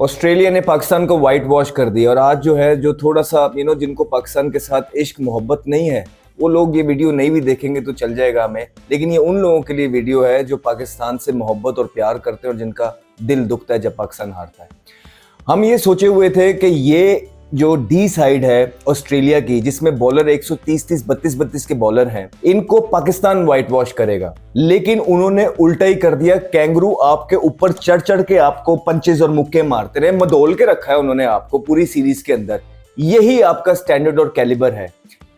Australia ने पाकिस्तान को white wash कर दिया और आज जो है जो थोड़ा सा जिनको पाकिस्तान के साथ इश्क मोहब्बत नहीं है वो लोग ये वीडियो नहीं भी देखेंगे तो चल जाएगा हमें, लेकिन ये उन लोगों के लिए वीडियो है जो पाकिस्तान से मोहब्बत और प्यार करते हैं और जिनका दिल दुखता है जब पाकिस्तान हारता है। हम ये सोचे हुए थे कि ये जो डी साइड है ऑस्ट्रेलिया की, जिसमें बॉलर 130 32 के बॉलर हैं, इनको पाकिस्तान व्हाइट वॉश करेगा, लेकिन उन्होंने उल्टा ही कर दिया। कैंगरू आपके ऊपर चढ़ चढ़ के आपको पंचेज और मुक्के मारते रहे, मदोल के रखा है उन्होंने आपको पूरी सीरीज के अंदर। यही आपका स्टैंडर्ड और कैलिबर है।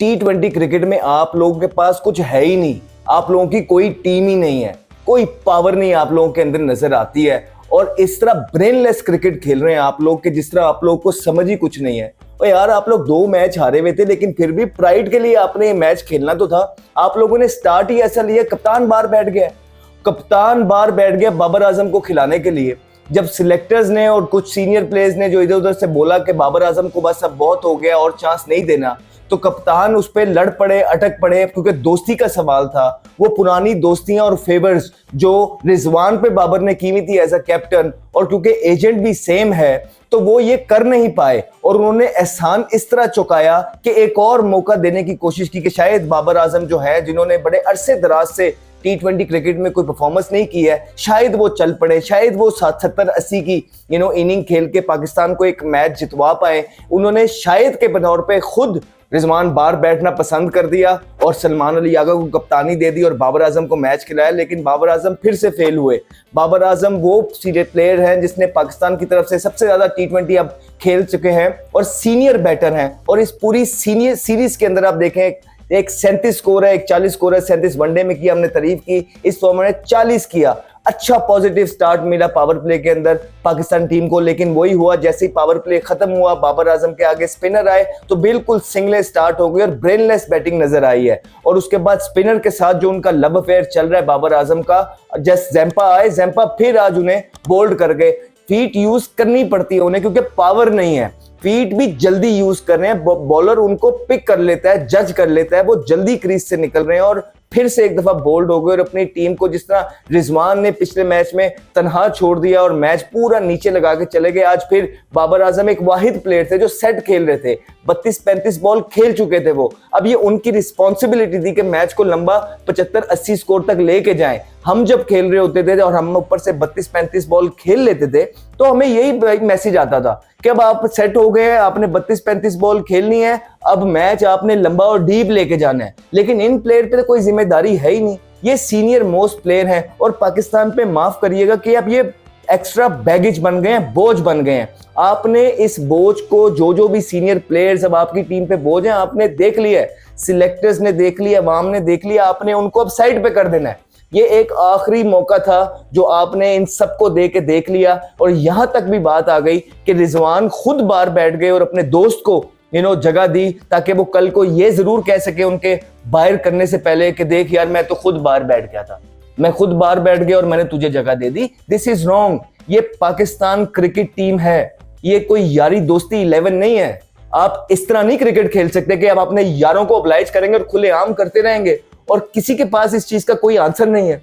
T20 क्रिकेट में आप लोगों के पास कुछ है ही नहीं, आप लोगों की कोई टीम ही नहीं है, कोई पावर नहीं आप लोगों के अंदर नजर आती है और इस तरह ब्रेनलेस क्रिकेट खेल रहे हैं आप लोग कि जिस तरह आप लोगों को समझ ही कुछ नहीं है। और यार आप लोग 2 मैच हारे हुए थे, लेकिन फिर भी प्राइड के लिए आपने ये मैच खेलना तो था। आप लोगों ने स्टार्ट ही ऐसा लिया, कप्तान बाहर बैठ गया बाबर आजम को खिलाने के लिए। जब सिलेक्टर्स ने और कुछ सीनियर प्लेयर्स ने जो इधर उधर से बोला कि बाबर आजम को बस अब बहुत हो गया और चांस नहीं देना, तो कप्तान उस पर लड़ पड़े, अटक पड़े, क्योंकि दोस्ती का सवाल था। वो पुरानी दोस्तियां और फेवर्स जो रिजवान पे बाबर ने की हुई थी एज अ कैप्टन, और क्योंकि एजेंट भी सेम है तो वो ये कर नहीं पाए और उन्होंने एहसान इस तरह चुकाया कि एक और मौका देने की कोशिश की कि शायद बाबर आजम जो है, जिन्होंने बड़े अरसे दराज से T20 क्रिकेट में कोई परफॉर्मेंस नहीं की है, शायद वो चल पड़े, शायद वो 70-80 की इनिंग खेल के पाकिस्तान को एक मैच जितवा पाए। उन्होंने शायद के तौर पे खुद रिजवान बाहर बैठना पसंद कर दिया और सलमान अली यागा को कप्तानी दे दी और बाबर आजम को मैच खिलाया, लेकिन बाबर आजम फिर से फेल हुए। बाबर आजम वो सीनियर प्लेयर हैं जिसने पाकिस्तान की तरफ से सबसे ज्यादा T20 अब खेल चुके हैं और सीनियर बैटर हैं, और इस पूरी सीनियर सीरीज के अंदर आप देखें एक 37 स्कोर है, एक 40 स्कोर है। 37 वनडे में किया, हमने तारीफ की, इस फॉर्मेट में 40 किया। अच्छा पॉजिटिव स्टार्ट मिला पावर प्ले के अंदर पाकिस्तान टीम को, लेकिन वही हुआ जैसे ही पावर प्ले खत्म हुआ, बाबर आजम के आगे स्पिनर आए तो बिल्कुल सिंगले स्टार्ट हो गई और ब्रेनलेस बैटिंग नजर आई है। और उसके बाद स्पिनर के साथ जो उनका लव अफेयर चल रहा है बाबर आजम का, जस्ट जैम्पा आए, जैम्पा फिर आज उन्हें बोल्ड कर गए। फीट यूज करनी पड़ती है उन्हें क्योंकि पावर नहीं है, फीट भी जल्दी यूज कर रहे हैं, बॉलर उनको पिक कर लेता है, जज कर लेता है, वो जल्दी क्रीज से निकल रहे हैं और फिर से एक दफा बोल्ड हो गए और अपनी टीम को, जिस तरह रिजवान ने पिछले मैच में तनहा छोड़ दिया और मैच पूरा नीचे लगा के चले गए, आज फिर बाबर आजम एक वाहिद प्लेयर थे जो सेट खेल रहे थे, 32-35 बॉल खेल चुके थे वो। अब ये उनकी रिस्पॉन्सिबिलिटी थी कि मैच को लंबा 75-80 स्कोर तक लेके जाएं। हम जब खेल रहे होते थे और हम ऊपर से 32-35 बॉल खेल लेते थे तो हमें यही मैसेज आता था कि अब आप सेट हो गए, आपने 32-35 बॉल खेलनी है, अब मैच आपने लंबा और डीप लेके जाना है। लेकिन इन प्लेयर पे कोई जिम्मेदारी है ही नहीं, ये सीनियर मोस्ट प्लेयर हैं और पाकिस्तान पे माफ करिएगा कि अब ये एक्स्ट्रा बैगेज बन गए हैं, बोझ बन गए हैं। आपने इस बोझ को, जो भी सीनियर प्लेयर्स अब आपकी टीम पे बोझ हैं, आपने देख लिया है, सिलेक्टर्स ने देख लिया, अवाम ने देख लिया, आपने उनको अब साइड पे कर देना है। ये एक आखिरी मौका था जो आपने इन सबको दे के देख लिया। और यहां तक भी बात आ गई कि रिजवान खुद बाहर बैठ गए और अपने दोस्त को जगह दी ताकि वो कल को ये जरूर कह सके उनके बाहर करने से पहले कि देख यार मैं तो खुद बाहर बैठ गया था, मैं खुद बाहर बैठ गया और मैंने तुझे जगह दे दी। This is wrong. ये पाकिस्तान क्रिकेट टीम है, ये कोई यारी दोस्ती 11 नहीं है। आप इस तरह नहीं क्रिकेट खेल सकते कि आप अपने यारों को ऑब्लाइज करेंगे और खुलेआम करते रहेंगे और किसी के पास इस चीज का कोई आंसर नहीं है।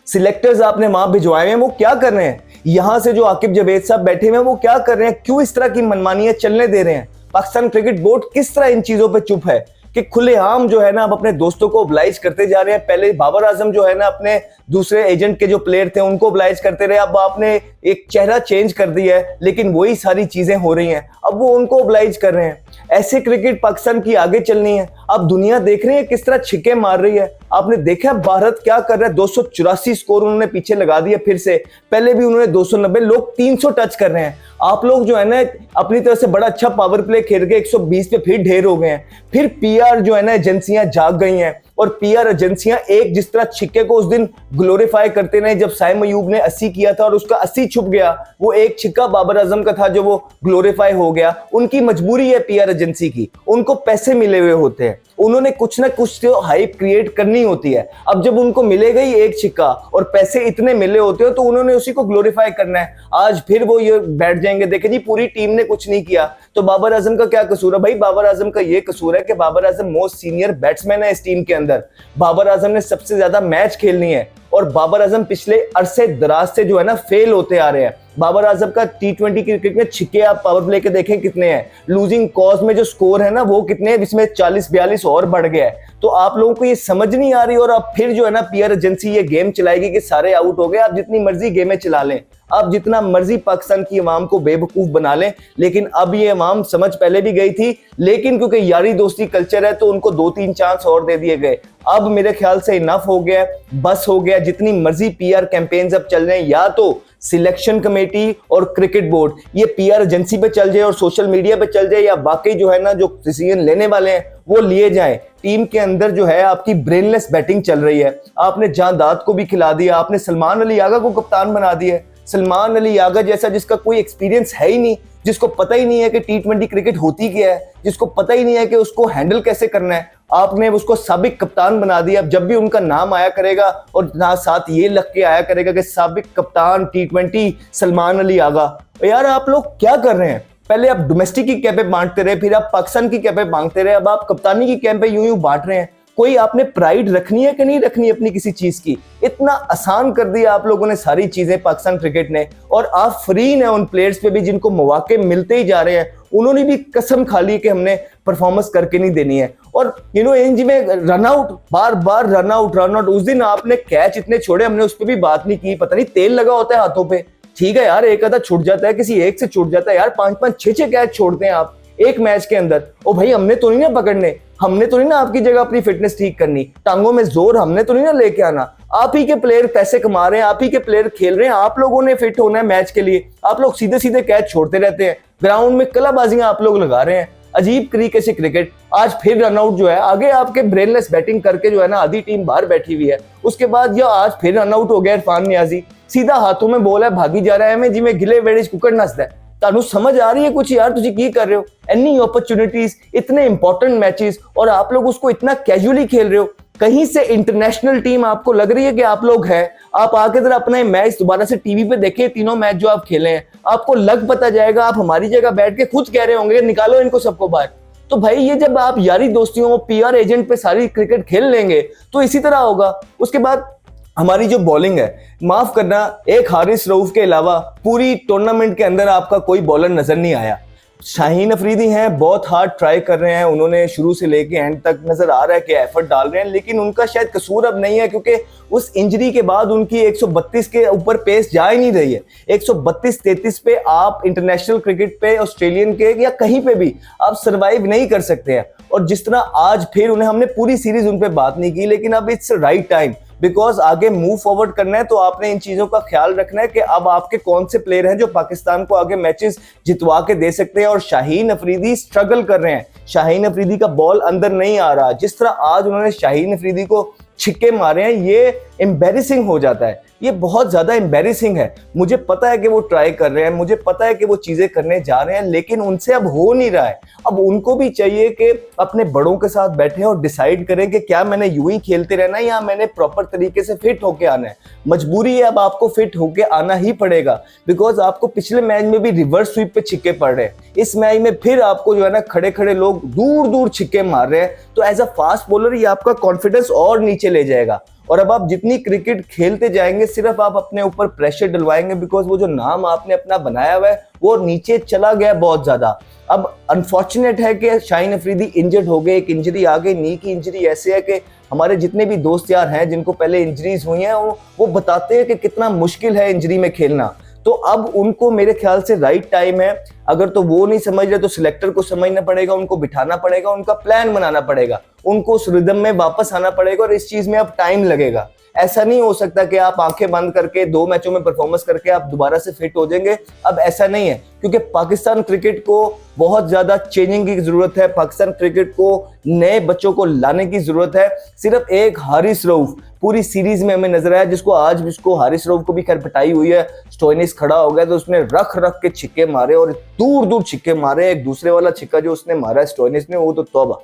सिलेक्टर्स आपने वहां भिजवाए हैं, वो क्या कर रहे हैं? यहां से जो आकिब जावेद साहब बैठे हुए हैं वो क्या कर रहे हैं? क्यों इस तरह की मनमानियां चलने दे रहे हैं? पाकिस्तान क्रिकेट बोर्ड किस तरह इन चीजों पे चुप है कि खुलेआम जो है ना अब अपने दोस्तों को ऑब्लाइज करते जा रहे हैं। पहले बाबर आजम जो है ना अपने दूसरे एजेंट के जो प्लेयर थे उनको ऑब्लाइज करते रहे, अब आपने एक चेहरा चेंज कर दिया है, लेकिन वही सारी चीजें हो रही हैं, अब वो उनको ऑब्लाइज कर रहे हैं। ऐसे क्रिकेट पाकिस्तान की आगे चलनी है। अब दुनिया देख रही है किस तरह छिक्के मार रही है। आपने देखा भारत क्या कर रहा है, 284 स्कोर उन्होंने पीछे लगा दिया फिर से, पहले भी उन्होंने 290, लोग 300 टच कर रहे हैं। आप लोग जो है ना अपनी तरफ से बड़ा अच्छा पावर प्ले खेल के 120 पे फिर ढेर हो गए हैं। फिर पीआर जो है ना एजेंसियां जाग गई हैं और पीआर एजेंसियां एक जिस तरह छिक्के को उस दिन ग्लोरीफाई करते रहे जब साइम अयूब ने 80 किया था और उसका 80 छुप गया, वो एक छिक्का बाबर आजम का था जो वो ग्लोरीफाई हो गया। उनकी मजबूरी है पीआर एजेंसी की, उनको पैसे मिले हुए होते हैं, उन्होंने कुछ ना कुछ तो हाइप क्रिएट करनी होती है। अब जब उनको मिलेगा ही एक छिक्का और पैसे इतने मिले होते हो तो उन्होंने उसी को ग्लोरीफाई करना है। आज फिर वो ये बैठ जाएंगे, देखे जी पूरी टीम ने कुछ नहीं किया तो बाबर आजम का क्या कसूर है? भाई बाबर आजम का ये कसूर है कि Babar Azam most senior batsman है इस टीम के अंदर। बाबर आजम ने सबसे ज्यादा मैच खेलनी है और बाबर आजम पिछले अरसे दराज से जो है ना फेल होते आ रहे हैं। बाबर आजम का T20 क्रिकेट में छिक्के आप पावर प्ले के देखें कितने हैं, लूजिंग कॉज में जो स्कोर है ना वो कितने हैं, इसमें 40-42 और बढ़ गया है। तो आप लोगों को ये समझ नहीं आ रही और अब फिर जो है ना पीआर एजेंसी ये गेम चलाएगी कि सारे आउट हो गए, आप जितनी मर्जी गेमें चला लें, आप जितना मर्जी पाकिस्तान की अवाम को बेवकूफ बना लें, लेकिन अब ये अवाम समझ पहले भी गई थी, लेकिन क्योंकि यारी दोस्ती कल्चर है तो उनको 2-3 चांस और दे दिए गए। अब मेरे ख्याल से इनफ हो गया, बस हो गया। जितनी मर्जी पीआर कैंपेन्स अब चल रहे हैं, या तो सिलेक्शन कमेटी और क्रिकेट बोर्ड ये पीआर एजेंसी पे चल जाए और सोशल मीडिया पे चल जाए, या वाकई जो है ना जो डिसीजन लेने वाले हैं वो लिए जाएं। टीम के अंदर जो है आपकी ब्रेनलेस बैटिंग चल रही है, आपने जांदाद को भी खिला दिया, आपने सलमान अली आगा को कप्तान बना दिया। सलमान अली आगा जैसा जिसका कोई एक्सपीरियंस है ही नहीं, जिसको पता ही नहीं है कि T20 क्रिकेट होती क्या है, जिसको पता ही नहीं है कि उसको हैंडल कैसे करना है, आपने उसको साबिक कप्तान बना दिया। अब जब भी उनका नाम आया करेगा और ना साथ ये लग के आया करेगा कि साबिक कप्तान T20 सलमान अली आगा। यार आप लोग क्या कर रहे हैं? पहले आप डोमेस्टिक की कैपें बांटते रहे, फिर आप पाकिस्तान की कैपें मांगते रहे, अब आप कप्तानी की कैपें यूं बांट रहे हैं। कोई आपने प्राइड रखनी है कि नहीं रखनी अपनी किसी चीज की? इतना आसान कर दिया आप लोगों ने सारी चीजें पाकिस्तान क्रिकेट ने, और आप फ्री हैं उन प्लेयर्स पे भी जिनको मौके मिलते ही जा रहे हैं। उन्होंने भी कसम खा ली कि हमने परफॉर्मेंस करके नहीं देनी है। और एनजी में रन आउट, बार बार रन आउट। उस दिन आपने कैच इतने छोड़े, हमने उस पर भी बात नहीं की, पता नहीं तेल लगा होता है हाथों पे। ठीक है यार, एक आधा छूट जाता है, किसी एक से छूट जाता है यार, 5-5 6-6 कैच छोड़ते हैं आप एक मैच के अंदर। ओ भाई, हमने तो नहीं ना पकड़ने, हमने तो नहीं ना आपकी जगह अपनी फिटनेस ठीक करनी, टांगों में जोर हमने तो नहीं ना लेके आना। आप ही के प्लेयर पैसे कमा रहे हैं, आप ही के प्लेयर खेल रहे हैं, आप लोगों ने फिट होना है मैच के लिए। आप लोग सीधे सीधे कैच छोड़ते रहते हैं, ग्राउंड में कलाबाजियां आप लोग लगा रहे हैं। अजीब तरीके से क्रिकेट। आज फिर रनआउट जो है, आगे आपके ब्रेनलेस बैटिंग करके जो है ना आधी टीम बाहर बैठी हुई है, उसके बाद यह आज फिर रनआउट हो गया इरफान नियाजी, सीधा हाथों में बॉल है, भागी जा रहा है, मैं जिमें गिले वेड़े कुकड़ नसदा है। तानू समझ आ रही है कुछ यार, तुझे की कर रहे हो? एनी अपॉर्चुनिटीज, इतने इंपॉर्टेंट मैचेस, और आप लोग उसको इतना कैजुअली खेल रहे हो। कहीं से इंटरनेशनल टीम आपको लग रही है कि आप लोग हैं? आप आके जरा अपना मैच दोबारा से टीवी पे देखें, तीनों मैच जो आप खेले हैं, आपको लग पता जाएगा। आप हमारी जगह बैठ के खुद कह रहे होंगे निकालो इनको सबको बाहर। तो भाई ये जब आप यारी दोस्तियों पीआर एजेंट पे सारी क्रिकेट खेल लेंगे तो इसी तरह होगा। उसके बाद हमारी जो बॉलिंग है, माफ करना, एक हारिस रऊफ के अलावा पूरी टूर्नामेंट के अंदर आपका कोई बॉलर नजर नहीं आया। शाहीन अफरीदी हैं, बहुत हार्ड ट्राई कर रहे हैं, उन्होंने शुरू से लेके एंड तक नजर आ रहा है कि एफर्ट डाल रहे हैं, लेकिन उनका शायद कसूर अब नहीं है, क्योंकि उस इंजरी के बाद उनकी 132 के ऊपर पेस जा ही नहीं रही है। 132-33 पे आप इंटरनेशनल क्रिकेट पे ऑस्ट्रेलियन के या कहीं पे भी आप सरवाइव नहीं कर सकते हैं। और जिस तरह आज फिर उन्हें, हमने पूरी सीरीज उन पे बात नहीं की, लेकिन अब इट्स राइट टाइम, बिकॉज आगे मूव फॉरवर्ड करना है तो आपने इन चीजों का ख्याल रखना है कि अब आपके कौन से प्लेयर हैं जो पाकिस्तान को आगे मैचेस जितवा के दे सकते हैं। और शाहीन अफरीदी स्ट्रगल कर रहे हैं, शाहीन अफरीदी का बॉल अंदर नहीं आ रहा। जिस तरह आज उन्होंने शाहीन अफरीदी को छिक्के मारे हैं, ये एम्बेरसिंग हो जाता है, ये बहुत ज्यादा एम्बेरसिंग है। मुझे पता है कि वो ट्राई कर रहे हैं, मुझे पता है कि वो चीजें करने जा रहे हैं, लेकिन उनसे अब हो नहीं रहा है। अब उनको भी चाहिए कि अपने बड़ों के साथ बैठे और डिसाइड करें कि क्या मैंने यूं ही खेलते रहना है या मैंने प्रॉपर तरीके से फिट होके आना है। मजबूरी है, अब आपको फिट होके आना ही पड़ेगा, बिकॉज आपको पिछले मैच में भी रिवर्स स्वीप पे छिक्के पड़ रहे हैं, इस मैच में फिर आपको जो है ना खड़े खड़े लोग दूर दूर छिक्के मार रहे हैं। तो एज अ फास्ट बॉलर ये आपका कॉन्फिडेंस और नीचे ले जाएगा। और अब आप जितनी क्रिकेट खेलते जाएंगे सिर्फ आप अपने ऊपर प्रेशर डलवाएंगे, बिकॉज वो जो नाम आपने अपना बनाया हुआ है वो नीचे चला गया बहुत ज्यादा। अब अनफॉर्चुनेट है कि शाहीन अफरीदी इंजर्ड हो गए, एक इंजरी आ गई, नी की इंजरी ऐसे है कि हमारे जितने भी दोस्त यार हैं जिनको पहले इंजरीज हुई हैं वो बताते हैं कि कितना मुश्किल है इंजरी में खेलना। तो अब उनको मेरे ख्याल से राइट टाइम है, अगर तो वो नहीं समझ रहे तो सिलेक्टर को समझना पड़ेगा, उनको बिठाना पड़ेगा, उनका प्लान बनाना पड़ेगा, उनको उस रिदम में वापस आना पड़ेगा, और इस चीज में अब टाइम लगेगा। ऐसा नहीं हो सकता कि आप आंखें बंद करके 2 मैचों में परफॉर्मेंस करके आप दोबारा से फिट हो जाएंगे। अब ऐसा नहीं है, क्योंकि पाकिस्तान क्रिकेट को बहुत ज्यादा चेंजिंग की जरूरत है, पाकिस्तान क्रिकेट को नए बच्चों को लाने की जरूरत है। सिर्फ एक हारिस रऊफ पूरी सीरीज में हमें नजर आया, जिसको आज इसको हारिस रऊफ को भी खैर पिटाई हुई है, स्टोइनिस खड़ा हो गया तो उसने रख रख के छिक्के मारे और दूर दूर छिक्के मारे। एक दूसरे वाला छिक्का जो उसने मारा स्टोइनिस ने, वो तो तौबा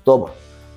तौबा,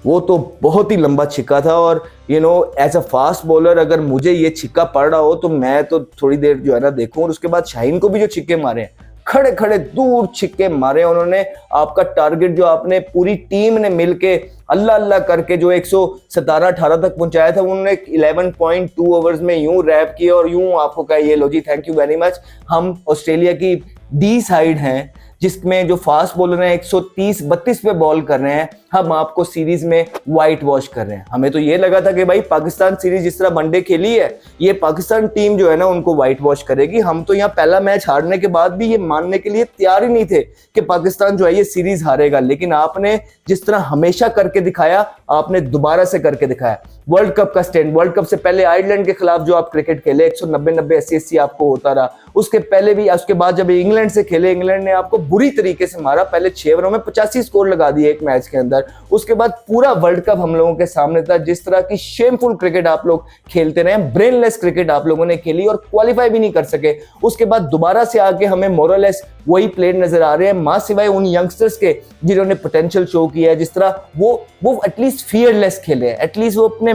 वो तो बहुत ही लंबा छिक्का था। और एज अ फास्ट बॉलर अगर मुझे ये छिक्का पड़ रहा हो तो मैं तो थोड़ी देर जो है ना देखूं। और उसके बाद शाहीन को भी जो छिक्के मारे हैं, खड़े खड़े दूर छिक्के मारे उन्होंने। आपका टारगेट जो आपने पूरी टीम ने मिलके अल्लाह अल्लाह करके जो 117-18 तक पहुंचाया था, उन्होंने 11.2 ओवर्स में यूं रैप किया और यूं आपको कहा ये लो जी थैंक यू वेरी मच। हम ऑस्ट्रेलिया की डी साइड हैं जिसमें जो फास्ट बॉलर हैं 130-32 पे बॉल कर रहे हैं, हम आपको सीरीज में वाइट वॉश कर रहे हैं। हमें तो ये लगा था कि भाई पाकिस्तान सीरीज जिस तरह वनडे खेली है, ये पाकिस्तान टीम जो है ना उनको वाइट वॉश करेगी। हम तो यहाँ पहला मैच हारने के बाद भी ये मानने के लिए तैयार ही नहीं थे कि पाकिस्तान जो है ये सीरीज हारेगा, लेकिन आपने जिस तरह हमेशा करके दिखाया, आपने दोबारा से करके दिखाया। वर्ल्ड कप का स्टैंड, वर्ल्ड कप से पहले आयरलैंड के खिलाफ जो आप क्रिकेट खेले 190-90 80-80 आपको होता रहा, उसके पहले भी, उसके बाद जब इंग्लैंड से खेले, इंग्लैंड ने आपको बुरी तरीके से मारा, पहले 6 ओवरों में 85 स्कोर लगा दिए एक मैच के अंदर। उसके बाद पूरा वर्ल्ड कप हम लोगों के सामने था, जिस तरह की शेमफुल क्रिकेट आप लोग खेलते रहे, ब्रेनलेस क्रिकेट आप लोगों ने खेली और क्वालिफाई भी नहीं कर सके। उसके बाद दोबारा से आके हमें मोरलेस वही प्लेयर नजर आ रहे हैं, मां सिवाय उन यंगस्टर्स के जिन्होंने पोटेंशियल शो किया है। जिस तरह वो एटलीस्ट फियरलेस खेले, एटलीस्ट वो अपने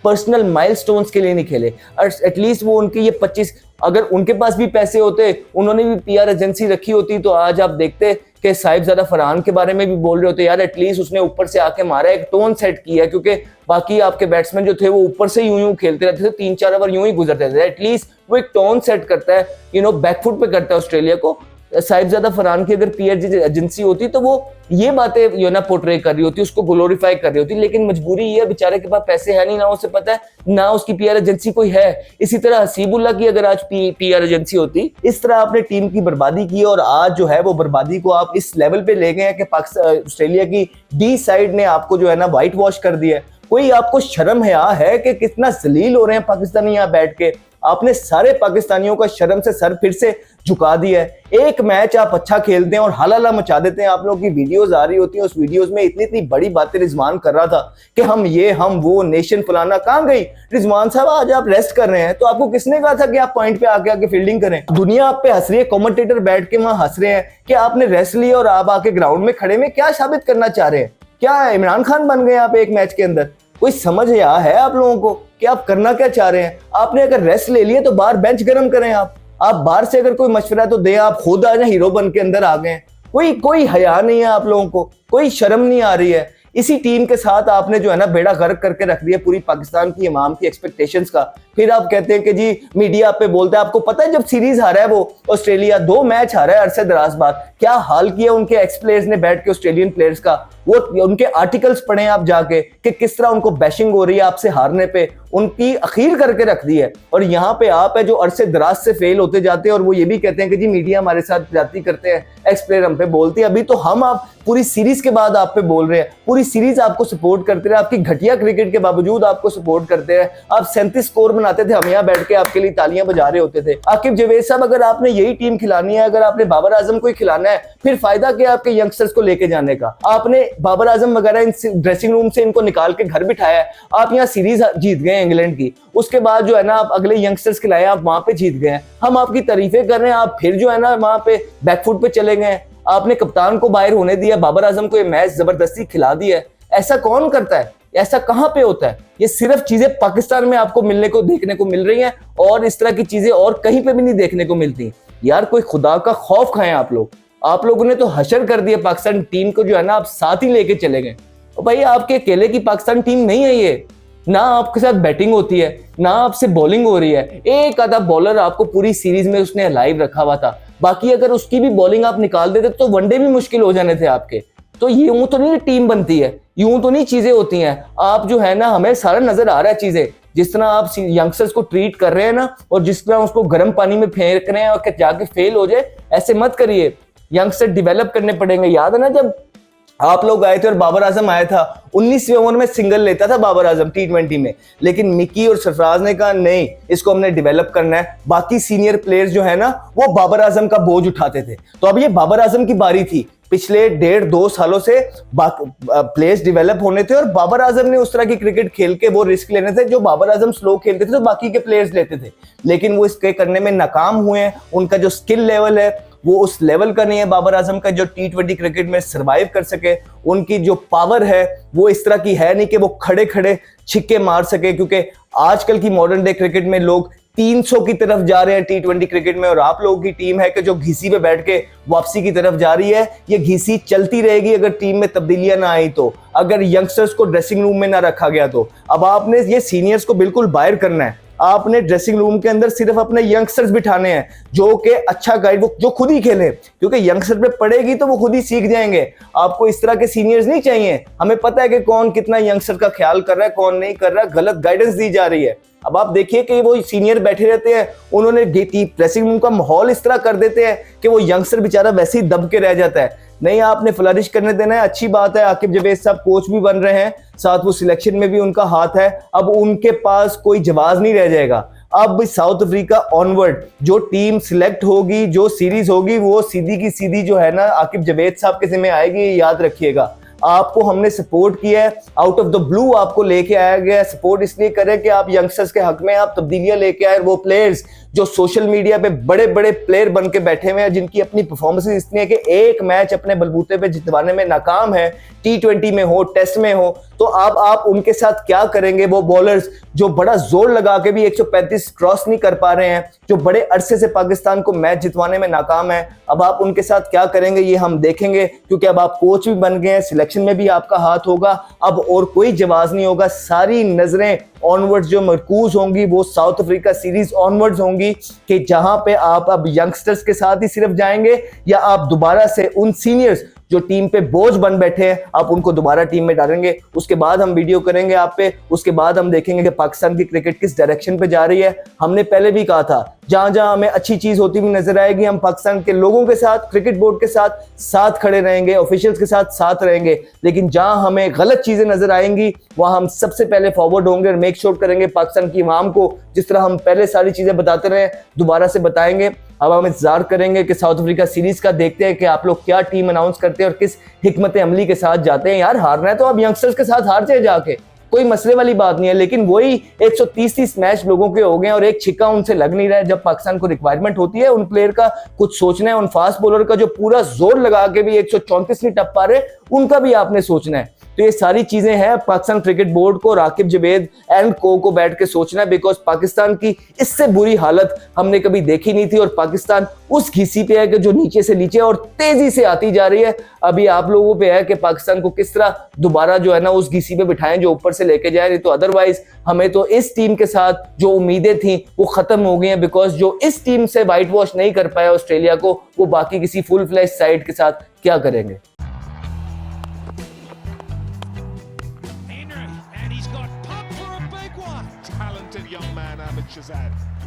पर्सनल माइलस्टोन्स के लिए नहीं खेले, एटलीस्ट वो उनके ये 25, अगर उनके पास भी पैसे होते, उन्होंने भी पीआर एजेंसी रखी होती, तो आज आप देखते कि साहिबजादा फरहान के बारे में भी बोल रहे होते, यार एटलीस्ट उसने ऊपर से आके मारा, एक टोन सेट किया, क्योंकि बाकी आपके बैट्समैन जो थे वो ऊपर से यूं खेलते रहते थे, 3-4 ओवर यूं ही गुजरते थे। एटलीस्ट वो एक टोन सेट करता है, बैकफुट पे करता है ऑस्ट्रेलिया को। साहिबजादा फरहान की अगर पीआर एजेंसी होती तो वो ये बातें पोर्ट्रे कर रही होती, उसको ग्लोरीफाई कर रही होती, लेकिन मजबूरी ये बेचारे के पास पैसे है नहीं, ना उसे पता है, ना उसकी पीआर एजेंसी कोई है। इसी तरह हसीबुल्लाह की अगर आज पीआर एजेंसी होती, इस तरह आपने टीम की बर्बादी की और आज जो है वो बर्बादी को आप इस लेवल पे ले गए हैं कि ऑस्ट्रेलिया की डी साइड ने आपको जो है ना व्हाइट वॉश कर दिया है। कोई आपको शर्म हया है कि कितना जलील हो रहे हैं पाकिस्तानी यहाँ बैठ के? आपने सारे पाकिस्तानियों का शर्म से सर फिर से झुका दिया है। एक मैच आप अच्छा खेलते हैं और हलाला मचा देते हैं। आप लोगों की वीडियोस आ रही होती हैं, उस वीडियोस में इतनी इतनी बड़ी बातें रिजवान कर रहा था कि हम वो नेशन फलाना। कहां गई रिजवान साहब? आज आप रेस्ट कर रहे हैं तो आपको किसने कहा था कि आप पॉइंट पे आके फील्डिंग करें? दुनिया आप पे हंस रही है, कमेंटेटर बैठ के वहां हंस रहे हैं कि आपने रेस्ट लिया और आप आके ग्राउंड में खड़े में क्या साबित करना चाह रहे हैं? क्या इमरान खान बन गए आप एक मैच के अंदर? कोई समझ है आप लोगों को कि आप करना क्या चाह रहे हैं? आपने अगर रेस्ट ले लिए तो बाहर बेंच गर्म करें। आप बाहर से अगर कोई मशवरा तो दे, आप खुद आज हीरो बन के अंदर आ गए। कोई हया नहीं है आप लोगों को, कोई शर्म नहीं आ रही है। इसी टीम के साथ आपने जो है ना बेड़ा गर्क करके रख दिया पूरी पाकिस्तान की इमाम की एक्सपेक्टेशंस का। फिर आप कहते हैं कि जी मीडिया पे बोलता है। आपको पता है जब सीरीज हारा है वो ऑस्ट्रेलिया, 2 मैच हारा है अरसे दराज बाद, क्या हाल किया उनके एक्स प्लेयर्स ने बैठ के ऑस्ट्रेलियन प्लेयर्स का? वो उनके आर्टिकल्स पढ़े आप जाके कि किस तरह उनको बैशिंग हो रही है आपसे हारने पे, उनकी अखीर करके रख दी है। और यहाँ पे आप है जो अरसे दराज से फेल होते जाते हैं और वो ये भी कहते हैं कि जी मीडिया हमारे साथ जाती करते हैं, एक्स प्लेयर हम पे बोलते हैं। अभी तो हम आप पूरी सीरीज के बाद आप पे बोल रहे हैं, पूरी सीरीज आपको सपोर्ट करते रहे, आपकी घटिया क्रिकेट के बावजूद आपको सपोर्ट करते रहे। आप 37 स्कोर बनाते थे, हम यहाँ बैठ के आपके लिए तालियां बजा रहे होते थे। आकिब जावेद साहब, अगर आपने यही टीम खिलानी है, अगर आपने बाबर आजम को ही खिलाना है, फिर फायदा क्या आपके यंगस्टर्स को लेके जाने का? आपने बाबर आजम वगैरह इन ड्रेसिंग रूम से इनको निकाल के घर बिठाया है। आप यहाँ सीरीज जीत गए इंग्लैंड की, उसके बाद जो है ना आप अगले यंगस्टर्स खिलाए, आप वहां पे जीत गए। हम आपकी तारीफें कर रहे हैं, आप फिर जो है ना वहां पे बैकफुट पे चले गए। आपने कप्तान को बाहर होने दिया, बाबर आजम को ये मैच जबरदस्ती खिला दिया। ऐसा कौन करता है? ऐसा कहां पे होता है? ये सिर्फ चीजें पाकिस्तान में आपको मिलने को देखने को मिल रही हैं और इस तरह की चीजें और कहीं पे भी नहीं देखने को मिलती। यार कोई खुदा का खौफ खाएं आप लोग। आप लोगों ने तो हशर कर दिया पाकिस्तान टीम को, जो है ना आप साथ ही लेके चले गए। भाई आपके अकेले की पाकिस्तान टीम नहीं है ये, ना आपके साथ बैटिंग होती है, ना आपसे बॉलिंग हो रही है। एक आधा बॉलर आपको पूरी सीरीज में उसने लाइव रखा हुआ था, बाकी अगर उसकी भी बॉलिंग आप निकाल देते तो वनडे भी मुश्किल हो जाने थे आपके। तो यूं तो नहीं टीम बनती है, यूं तो नहीं चीजें होती हैं। आप जो है ना, हमें सारा नजर आ रहा है चीजें, जिस तरह आप यंगस्टर्स को ट्रीट कर रहे हैं ना, और जिस तरह उसको गर्म पानी में फेंक रहे हैं और जाके फेल हो जाए, ऐसे मत करिए। यंगस्टर डिवेलप करने पड़ेंगे। याद है ना जब आप लोग आए थे और बाबर आजम आया था, 19वें ओवर में सिंगल लेता था बाबर आजम T20 में, लेकिन मिकी और सरफराज ने कहा नहीं, इसको हमने डेवलप करना है। बाकी सीनियर प्लेयर्स जो है ना वो बाबर आजम का बोझ उठाते थे। तो अब ये बाबर आजम की बारी थी। पिछले 1.5-2 सालों से प्लेयर्स डेवलप होने थे और बाबर आजम ने उस तरह की क्रिकेट खेल के वो रिस्क लेने थे जो बाबर आजम स्लो खेलते थे तो बाकी के प्लेयर्स लेते थे, लेकिन वो इसके करने में नाकाम हुए हैं। उनका जो स्किल लेवल है वो उस लेवल का नहीं है बाबर आजम का जो T20 क्रिकेट में सरवाइव कर सके। उनकी जो पावर है वो इस तरह की है नहीं कि वो खड़े खड़े छिक्के मार सके, क्योंकि आजकल की मॉडर्न डे क्रिकेट में लोग 300 की तरफ जा रहे हैं T20 क्रिकेट में, और आप लोगों की टीम है कि जो घिसी पे बैठ के वापसी की तरफ जा रही है। ये घिसी चलती रहेगी अगर टीम में तब्दीलियां ना आई तो, अगर यंगस्टर्स को ड्रेसिंग रूम में ना रखा गया तो। अब आपने ये सीनियर्स को बिल्कुल बाहर करना है, आपने ड्रेसिंग रूम के अंदर सिर्फ अपने यंगस्टर्स बिठाने हैं जो कि अच्छा गाइड, वो जो खुद ही खेले, क्योंकि यंगस्टर पे पड़ेगी तो वो खुद ही सीख जाएंगे। आपको इस तरह के सीनियर्स नहीं चाहिए। हमें पता है कि कौन कितना यंगस्टर का ख्याल कर रहा है, कौन नहीं कर रहा है, गलत गाइडेंस दी जा रही है। अब आप देखिए कि वो सीनियर बैठे रहते हैं, उन्होंने ड्रेसिंग रूम का माहौल इस तरह कर देते हैं कि वो यंगस्टर बेचारा वैसे ही दब के रह जाता है। नहीं, आपने फ्लरिश करने देना है। अच्छी बात है, आकिब जवेद साहब कोच भी बन रहे हैं, साथ वो सिलेक्शन में भी उनका हाथ है। अब उनके पास कोई जवाब नहीं रह जाएगा। अब साउथ अफ्रीका ऑनवर्ड जो टीम सिलेक्ट होगी, जो सीरीज होगी, वो सीधी की सीधी जो है ना आकिब जवेद साहब के जिम्मे आएगी, याद रखिएगा। आपको हमने सपोर्ट किया है, आउट ऑफ द ब्लू आपको लेके आया गया। सपोर्ट इसलिए करें कि आप यंगस्टर्स के हक में आप तब्दीलियां लेके आए। वो प्लेयर्स जो सोशल मीडिया पे बड़े बड़े प्लेयर बन के बैठे हुए हैं, जिनकी अपनी परफॉर्मेंसेस इतनी है कि एक मैच अपने बलबूते पे जितवाने में नाकाम है, T20 में हो, टेस्ट में हो, तो अब आप उनके साथ क्या करेंगे? वो बॉलर्स जो बड़ा जोर लगा के भी 135 क्रॉस नहीं कर पा रहे हैं, जो बड़े अरसे से पाकिस्तान को मैच जितवाने में नाकाम है, अब आप उनके साथ क्या करेंगे ये हम देखेंगे, क्योंकि अब आप कोच भी बन गए हैं, सिलेक्शन में भी आपका हाथ होगा। अब और कोई जवाब नहीं होगा। सारी नजरें ऑनवर्ड्स जो मरकूज होंगी वो साउथ अफ्रीका सीरीज ऑनवर्ड्स होंगी कि जहां पे आप अब यंगस्टर्स के साथ ही सिर्फ जाएंगे या आप दोबारा से उन सीनियर्स जो टीम पे बोझ बन बैठे हैं आप उनको दोबारा टीम में डालेंगे। उसके बाद हम वीडियो करेंगे आप पे, उसके बाद हम देखेंगे कि पाकिस्तान की क्रिकेट किस डायरेक्शन पे जा रही है। हमने पहले भी कहा था, जहां जहां हमें अच्छी चीज होती हुई नजर आएगी हम पाकिस्तान के लोगों के साथ, क्रिकेट बोर्ड के साथ खड़े रहेंगे, ऑफिशियल्स के साथ रहेंगे। लेकिन जहां हमें गलत चीजें नजर आएंगी वहां हम सबसे पहले फॉरवर्ड होंगे और मेक श्योर करेंगे पाकिस्तान की इमाम को जिस तरह हम पहले सारी चीजें बताते रहे दोबारा से बताएंगे। अब हम इंतजार करेंगे कि साउथ अफ्रीका सीरीज का, देखते हैं कि आप लोग क्या टीम अनाउंस करते हैं और किस हिकमत अमली के साथ जाते हैं। यार हारना है तो आप यंगस्टर्स के साथ हार जाए जाके, कोई मसले वाली बात नहीं है। लेकिन वही 130 मैच लोगों के हो गए और एक छिक्का उनसे लग नहीं रहा है। जब पाकिस्तान को रिक्वायरमेंट होती है उन प्लेयर का कुछ सोचना है, उन फास्ट बॉलर का जो पूरा जोर लगा के भी 134 नहीं टप पा रहे, उनका भी आपने सोचना है। तो ये सारी चीजें हैं पाकिस्तान क्रिकेट बोर्ड को, राकिब जवेद एंड को बैठ के सोचना है, बिकॉज पाकिस्तान की इससे बुरी हालत हमने कभी देखी नहीं थी और पाकिस्तान उस घिसी पे है कि जो नीचे से नीचे और तेजी से आती जा रही है। अभी आप लोगों पे है कि पाकिस्तान को किस तरह दोबारा जो है ना उस घिसी पे बिठाएं जो ऊपर से लेके जाए। नहीं तो अदरवाइज हमें तो इस टीम के साथ जो उम्मीदें थी वो खत्म हो गई हैं, बिकॉज जो इस टीम से व्हाइट वॉश नहीं कर पाया ऑस्ट्रेलिया को, वो बाकी किसी फुल फ्लैश साइड के साथ क्या करेंगे। Talented young man, Ahmed Shahzad.